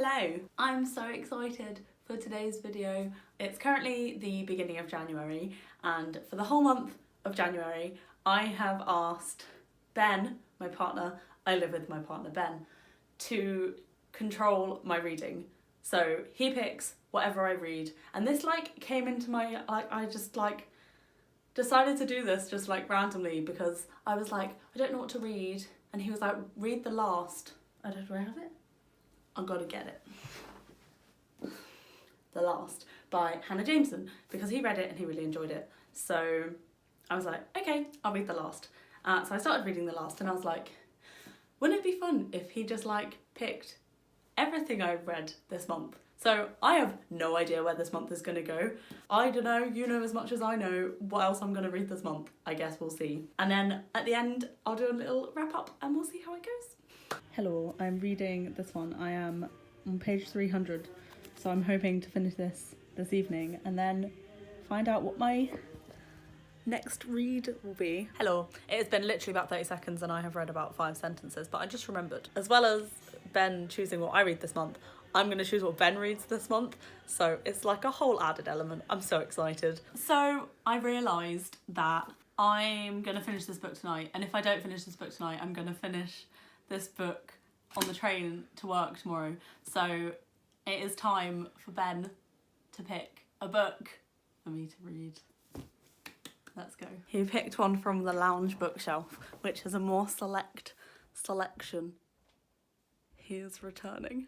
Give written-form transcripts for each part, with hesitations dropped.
Hello! I'm so excited for today's video. It's currently the beginning of January, and for the whole month of January I have asked Ben, my partner, I live with my partner Ben, to control my reading. So he picks whatever I read, and this came into my, I just decided to do this just randomly because I was like, I don't know what to read, and he was like, read The Last. Do I have it? I've got to get it. The Last by Hannah Jameson, because he read it and he really enjoyed it. So I was like, okay, I'll read The Last. So I started reading The Last, and I was like, wouldn't it be fun if he just picked everything I've read this month? So I have no idea where this month is going to go. I don't know, you know as much as I know what else I'm going to read this month. I guess we'll see. And then at the end, I'll do a little wrap up and we'll see how it goes. Hello, I'm reading this one. I am on page 300. So I'm hoping to finish this evening and then find out what my next read will be. Hello, it has been literally about 30 seconds and I have read about 5 sentences, but I just remembered, as well as Ben choosing what I read this month, I'm going to choose what Ben reads this month, so it's like a whole added element. I'm so excited. So I realised that I'm going to finish this book tonight, and if I don't finish this book tonight, I'm going to finish this book on the train to work tomorrow. So it is time for Ben to pick a book for me to read. Let's go. He picked one from the lounge bookshelf, which is a more select selection. He is returning.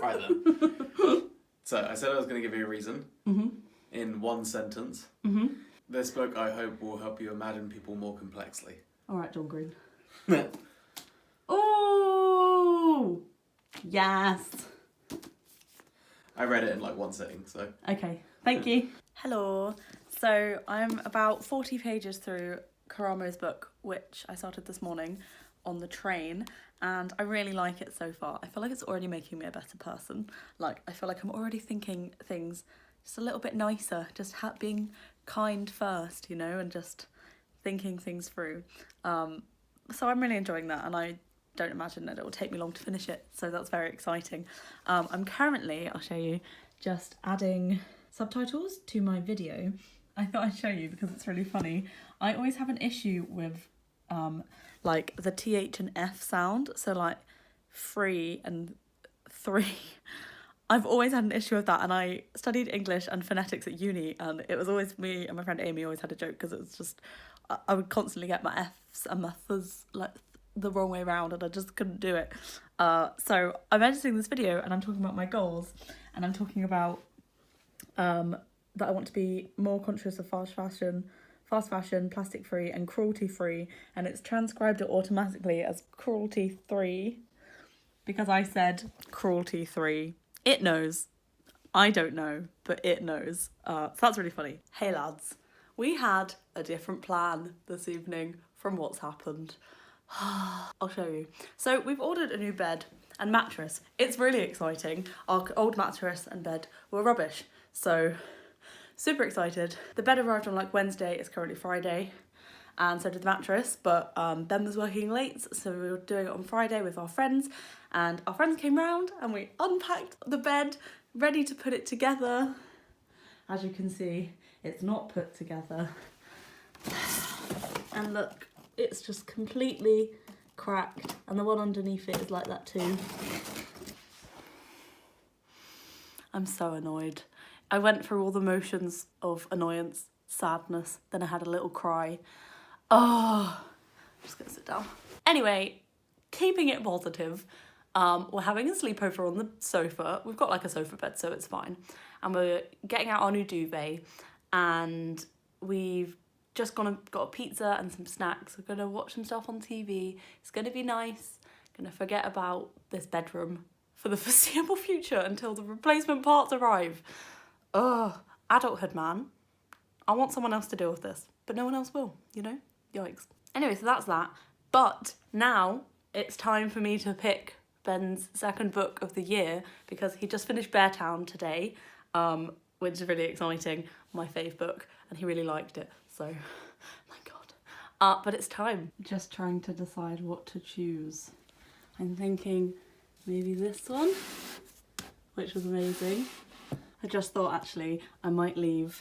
Right then. So I said I was going to give you a reason in one sentence. This book, I hope, will help you imagine people more complexly. All right, John Green. Oh, yes. I read it in one sitting, so. Okay, thank you. Hello. So I'm about 40 pages through Karamo's book, which I started this morning on the train, and I really like it so far. I feel like it's already making me a better person. I feel like I'm already thinking things just a little bit nicer, just being kind first, you know, and just thinking things through. So I'm really enjoying that, and I don't imagine that it will take me long to finish it, so that's very exciting. I'm currently, I'll show you, just adding subtitles to my video. I thought I'd show you because it's really funny. I always have an issue with the TH and F sound, so free and three. I've always had an issue with that, and I studied English and phonetics at uni, and it was always, me and my friend Amy always had a joke because it was just, I would constantly get my Fs and my Ths the wrong way around, and I just couldn't do it. So I'm editing this video and I'm talking about my goals, and I'm talking about that I want to be more conscious of fast fashion, plastic free and cruelty free, and it's transcribed it automatically as cruelty 3 because I said cruelty 3. It knows. I don't know, but it knows. So that's really funny. Hey lads, we had a different plan this evening from what's happened. I'll show you. So we've ordered a new bed and mattress. It's really exciting. Our old mattress and bed were rubbish, so super excited. The bed arrived on Wednesday. It's currently Friday, and so did the mattress, but Ben was working late, so we were doing it on Friday with our friends, and our friends came round and we unpacked the bed, ready to put it together. As you can see, it's not put together, and look, it's just completely cracked, and the one underneath it is like that too. I'm so annoyed. I went through all the motions of annoyance, sadness, then I had a little cry. Oh, I'm just gonna sit down. Anyway, keeping it positive, we're having a sleepover on the sofa. We've got a sofa bed, so it's fine. And we're getting out our new duvet, and we've just got a pizza and some snacks. We're gonna watch some stuff on TV. It's gonna be nice. Gonna forget about this bedroom for the foreseeable future until the replacement parts arrive. Ugh, adulthood, man. I want someone else to deal with this, but no one else will, you know? Yikes. Anyway, so that's that. But now it's time for me to pick Ben's second book of the year, because he just finished Beartown today, which is really exciting. My fave book, and he really liked it. So, my God. But it's time. Just trying to decide what to choose. I'm thinking maybe this one, which was amazing. I just thought actually I might leave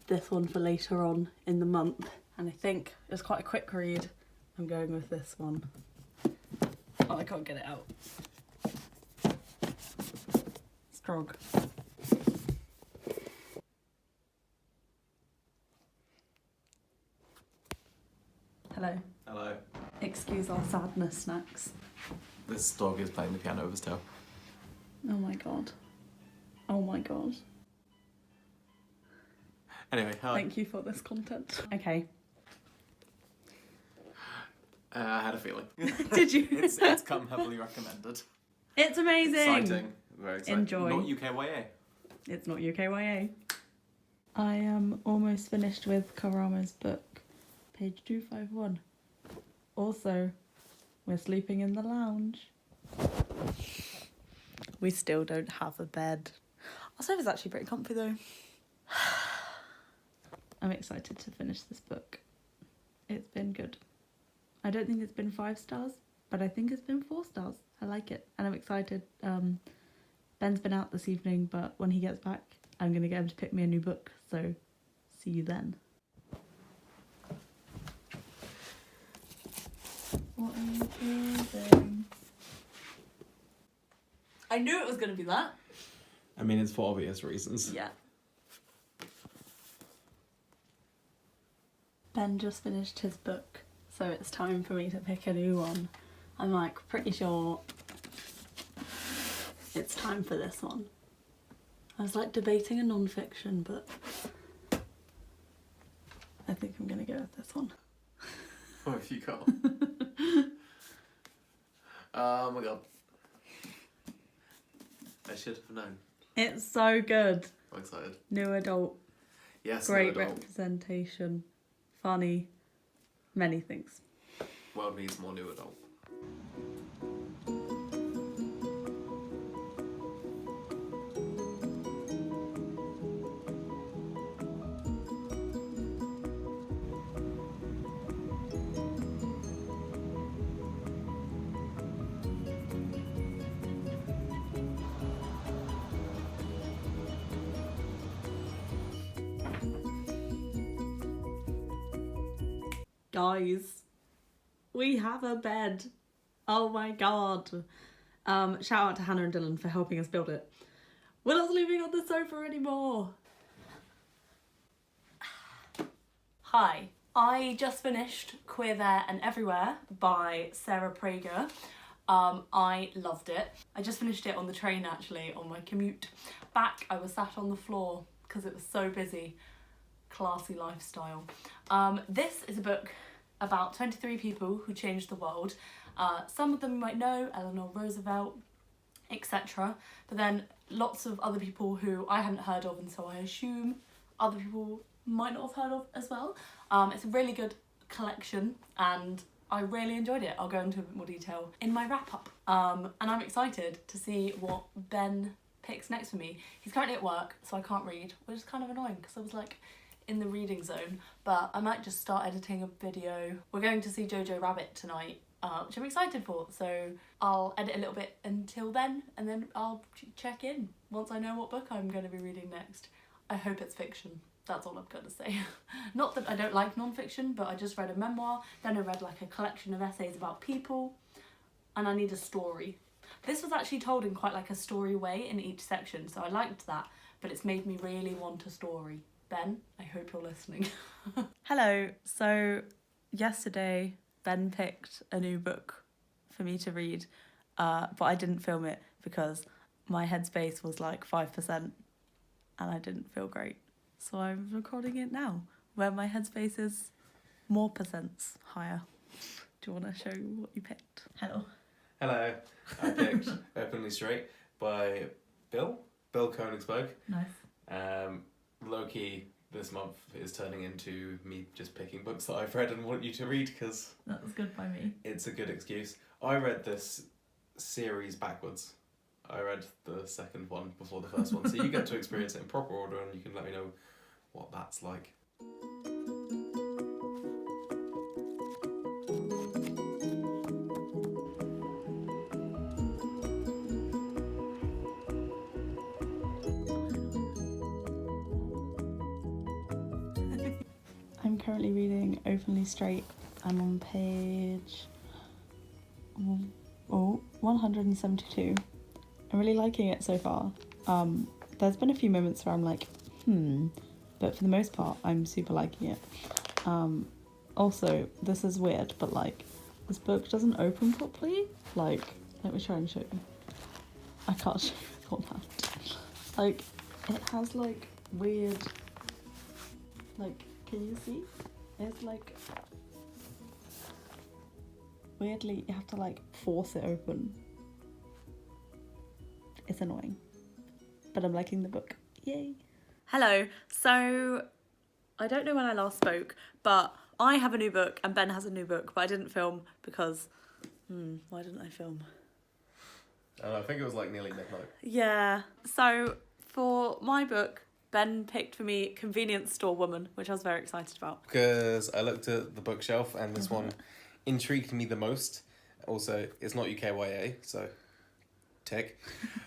this one for later on in the month, and I think it's quite a quick read. I'm going with this one. Oh, I can't get it out. Strong. Hello. Hello. Excuse our sadness snacks. This dog is playing the piano with his toe. Oh my god. Oh my god. Anyway, hi. Thank you for this content. Okay. I had a feeling. Did you? It's come heavily recommended. It's amazing. Exciting. Very exciting. Enjoy. Not UKYA. It's not UKYA. I am almost finished with Karama's book, page 251. Also, we're sleeping in the lounge. We still don't have a bed. Our sofa's actually pretty comfy though. I'm excited to finish this book. It's been good. I don't think it's been 5 stars, but I think it's been 4 stars. I like it and I'm excited. Ben's been out this evening, but when he gets back, I'm going to get him to pick me a new book. So, see you then. What are you doing? I knew it was going to be that. I mean, it's for obvious reasons. Yeah. Ben just finished his book, so it's time for me to pick a new one. I'm like pretty sure it's time for this one. I was like debating a non-fiction, but I think I'm gonna go with this one. What have you got? Oh my god. I should have known. It's so good. I'm excited. New adult, Yes, great new adult. representation, funny, many things. World needs more new adult. Guys, we have a bed. Oh my god. Shout out to Hannah and Dylan for helping us build it. We're not sleeping on the sofa anymore. Hi, I just finished Queer There and Everywhere by Sarah Prager. I loved it. I just finished it on the train actually, on my commute back. I was sat on the floor because it was so busy. Classy lifestyle. This is a book about 23 people who changed the world. Some of them you might know, Eleanor Roosevelt, etc. But then lots of other people who I hadn't heard of, and so I assume other people might not have heard of as well. It's a really good collection and I really enjoyed it. I'll go into a bit more detail in my wrap up. And I'm excited to see what Ben picks next for me. He's currently at work, so I can't read, which is kind of annoying because I was like in the reading zone, but I might just start editing a video. We're going to see Jojo Rabbit tonight, which I'm excited for, so I'll edit a little bit until then, and then I'll check in once I know what book I'm going to be reading next. I hope it's fiction. That's all I've got to say. Not that I don't like non-fiction, but I just read a memoir, then I read like a collection of essays about people, and I need a story. This was actually told in quite like a story way in each section, so I liked that, but it's made me really want a story. Ben, I hope you're listening. Hello, so yesterday Ben picked a new book for me to read, but I didn't film it because my headspace was like 5% and I didn't feel great. So I'm recording it now, where my headspace is more percents higher. Do you want to show what you picked? Hello. Hello. I picked Openly Straight by Bill Koenigsberg. Nice. Low-key, this month is turning into me just picking books that I've read and want you to read because That was good by me. it's a good excuse. I read this series backwards. I read the second one before the first one, so you get to experience it in proper order and you can let me know what that's like. currently reading Openly Straight. I'm on page 172. I'm really liking it so far. There's been a few moments where I'm like, but for the most part, I'm super liking it. Also, this is weird, but like, this book doesn't open properly. Like, let me try and show you. I can't show you with one hand. Like, it has like weird, like, can you see? It's like, weirdly, you have to like force it open. It's annoying, but I'm liking the book. Yay. Hello. So I don't know when I last spoke, but I have a new book and Ben has a new book, but I didn't film because, why didn't I film? I think it was like nearly midnight. Yeah. So for my book, Ben picked for me Convenience Store Woman, which I was very excited about. Because I looked at the bookshelf and this one intrigued me the most. Also, it's not UKYA, so tick.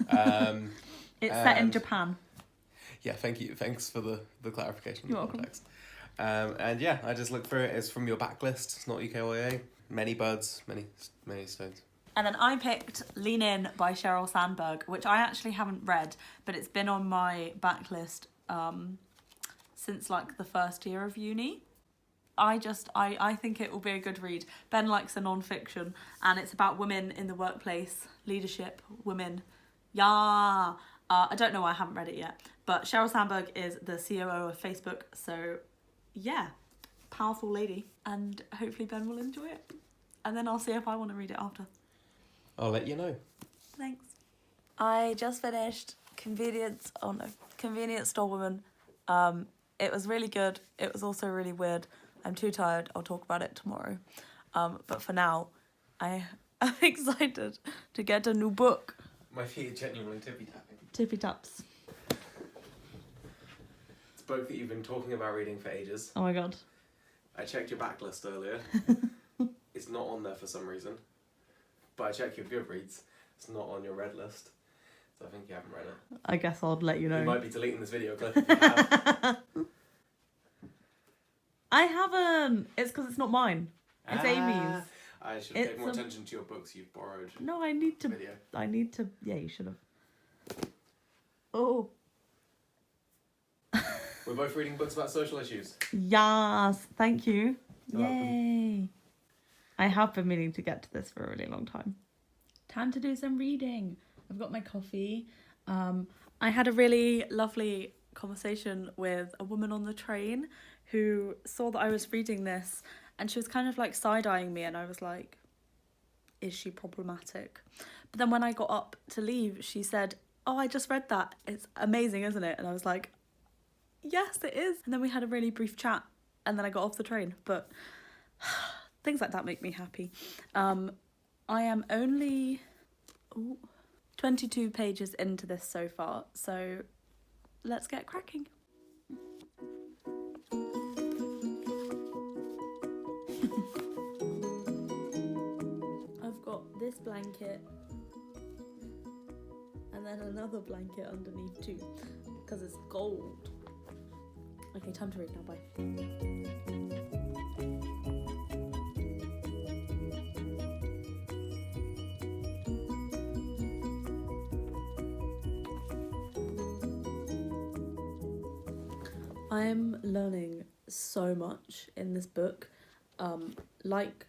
It's set in Japan. Yeah, thank you. Thanks for the clarification. You're welcome. Context. And yeah, I just looked through it. It's from your backlist. It's not UKYA. Many buds, many stones. And then I picked Lean In by Sheryl Sandberg, which I actually haven't read, but it's been on my backlist since like the first year of uni. I think it will be a good read. Ben likes a non-fiction, and it's about women in the workplace, leadership, women. Yeah. I don't know why I haven't read it yet, but Sheryl Sandberg is the COO of Facebook, so yeah, powerful lady, and hopefully Ben will enjoy it. And then I'll see if I want to read it after. I'll let you know. Thanks. I just finished Convenience Store Woman. It was really good. It was also really weird. I'm too tired. I'll talk about it tomorrow. But for now, I am excited to get a new book. My feet are genuinely tippy-tapping. Tippy taps. It's a book that you've been talking about reading for ages. Oh my god. I checked your backlist earlier. It's not on there for some reason. But I checked your Goodreads. It's not on your read list. So I think you haven't read it. I guess I'll let you know. You might be deleting this video clip if you have. I haven't. It's because it's not mine. It's Amy's. I should pay more attention to your books you've borrowed. No, I need to. Video. Yeah, you should have. Oh. We're both reading books about social issues. Yes, thank you. You're Yay. I have been meaning to get to this for a really long time. Time to do some reading. I've got my coffee. I had a really lovely conversation with a woman on the train who saw that I was reading this, and she was kind of like side-eyeing me, and I was like, is she problematic? But then when I got up to leave, she said, oh, I just read that. It's amazing, isn't it? And I was like, yes, it is. And then we had a really brief chat, and then I got off the train. But things like that make me happy. I am only 22 pages into this so far, so let's get cracking. I've got this blanket and then another blanket underneath too, because it's gold. Okay, time to read now, bye. I'm learning so much in this book. Like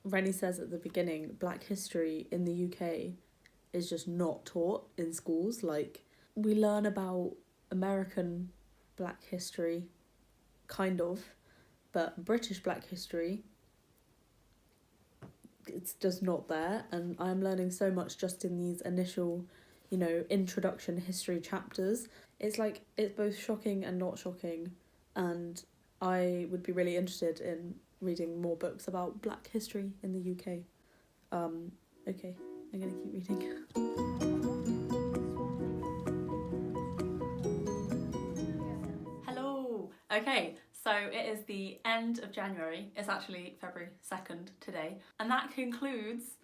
Rennie says at the beginning, Black history in the UK is just not taught in schools. Like, we learn about American Black history, kind of, but British Black history, it's just not there. And I'm learning so much just in these initial, introduction history chapters. It's like, it's both shocking and not shocking, and I would be really interested in reading more books about Black history in the UK. Okay, I'm gonna keep reading. Hello! Okay, so it is the end of January. It's actually February 2nd today, and that concludes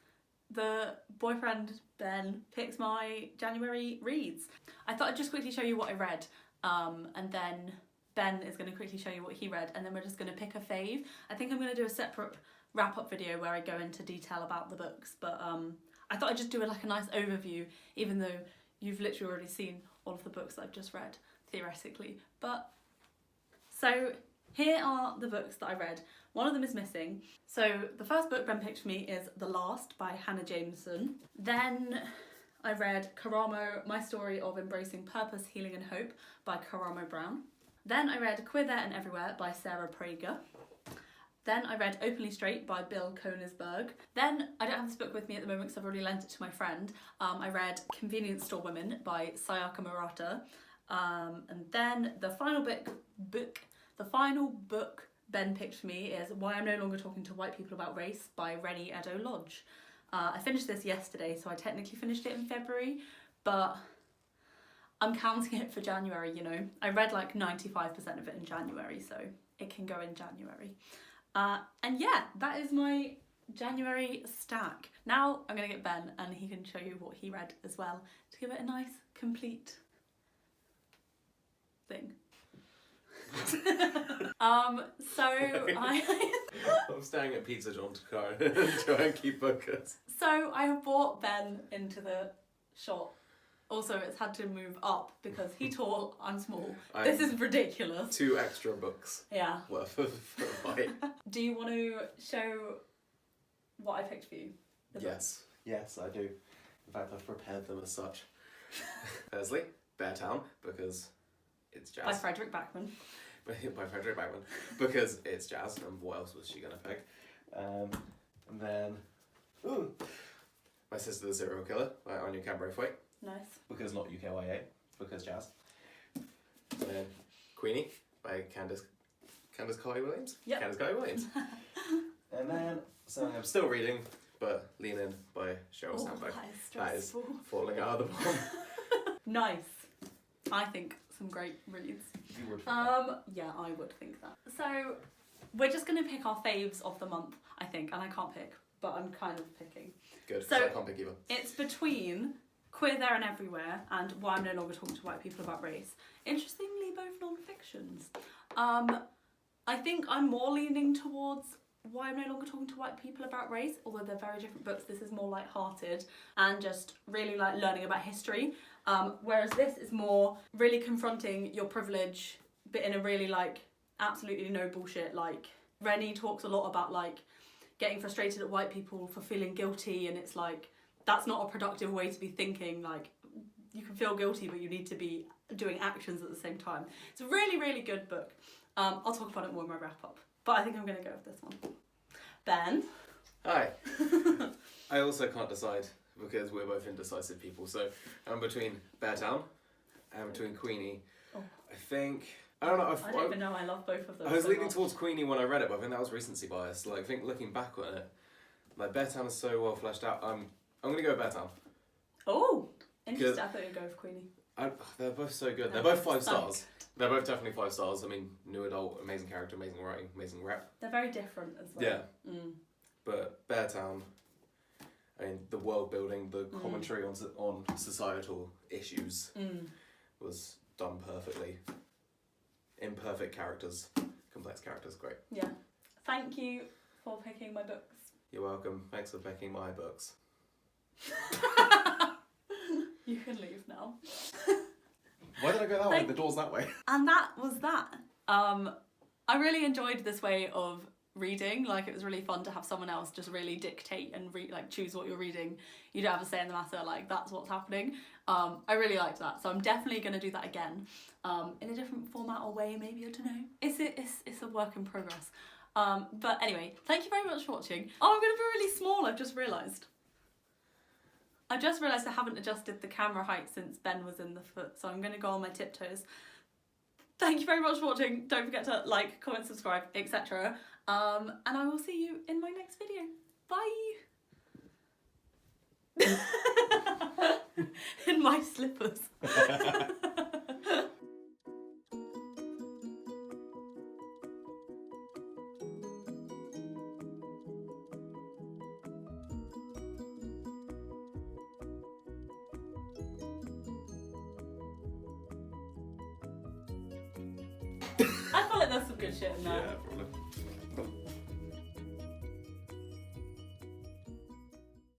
the Boyfriend Ben Picks My January Reads. I thought I'd just quickly show you what I read, and then Ben is going to quickly show you what he read, and then we're just going to pick a fave. I think I'm going to do a separate wrap-up video where I go into detail about the books, but I thought I'd just do a nice overview, even though you've literally already seen all of the books that I've just read, theoretically. But, so here are the books that I read. One of them is missing. So the first book Ben picked for me is The Last by Hannah Jameson. Then I read Karamo, My Story of Embracing Purpose, Healing and Hope by Karamo Brown. Then I read Queer There and Everywhere by Sarah Prager. Then I read Openly Straight by Bill Koenigsberg. Then, I don't have this book with me at the moment because I've already lent it to my friend. I read Convenience Store Women by Sayaka Murata. And then the final book Ben picked for me is Why I'm No Longer Talking to White People About Race by Rennie Edo Lodge. I finished this yesterday, so I technically finished it in February, but I'm counting it for January, you know. I read like 95% of it in January, so it can go in January. And yeah, that is my January stack. Now I'm going to get Ben and he can show you what he read as well to give it a nice, complete thing. I'm staring at Pizza John to try and keep focus. So I have brought Ben into the shot. Also, it's had to move up because he's tall, I'm small. This is ridiculous. 2 extra books. Yeah. Worth of height. Do you want to show what I picked for you? Yes. Yes, I do. In fact, I've prepared them as such. Firstly, Beartown, because it's jazz. By Frederick Backman. By Frederick Backman. Because it's jazz, and what else was she going to pick? And then... Ooh, My Sister the Serial Killer by Anya Cabraithwaite. Nice. Because not UKYA, because jazz. And then Queenie by Candice Carty Williams. Yep. Candice Carty Williams. And then something I'm still reading, but Lean In by Sheryl Sandberg. That is falling out of the bomb. Nice. I think some great reads. You would think that. Yeah, I would think that. So we're just gonna pick our faves of the month, I think, and I can't pick, but I'm kind of picking. Good, because So I can't pick either. it's between Queer There and Everywhere and Why I'm No Longer Talking to White People About Race. Interestingly, both non-fictions. I think I'm more leaning towards Why I'm No Longer Talking to White People About Race, although they're very different books. This is more light-hearted and just really like learning about history, whereas this is more really confronting your privilege, but in a really like absolutely no bullshit. Like Rennie talks a lot about like getting frustrated at white people for feeling guilty, and it's like that's not a productive way to be thinking. Like, you can feel guilty, but you need to be doing actions at the same time. It's a really, really good book. I'll talk about it more in my wrap-up, but I think I'm going to go with this one. Ben? Hi. I also can't decide, because we're both indecisive people, so I'm between Beartown and between Queenie. Oh. I think... I don't know. I don't even know I love both of them. I was so leaning much. towards Queenie when I read it, but I think that was recency bias. Like, I think looking back on it, like, Beartown is so well fleshed out. I'm going to go with Beartown. Oh! Interesting. I thought you'd go with Queenie. They're both so good. They're both 5 stars. They're both definitely 5 stars. I mean, new adult, amazing character, amazing writing, amazing rep. They're very different as well. Yeah. But Beartown, I mean, the world building, the commentary on societal issues was done perfectly. Imperfect characters, complex characters, great. Yeah. Thank you for picking my books. You're welcome. Thanks for picking my books. You can leave now. Why did I go that way? The door's that way. And that was that. I really enjoyed this way of reading. Like, it was really fun to have someone else just really dictate and choose what you're reading. You don't have a say in the matter, like that's what's happening. I really liked that, so I'm definitely going to do that again, in a different format or way, maybe, I don't know. It's a work in progress. But anyway, thank you very much for watching. Oh, I'm going to be really small, I've just realised. I haven't adjusted the camera height since Ben was in the foot, so I'm going to go on my tiptoes. Thank you very much for watching. Don't forget to like, comment, subscribe, etc. And I will see you in my next video. Bye! In my slippers. shit in there. Yeah, probably.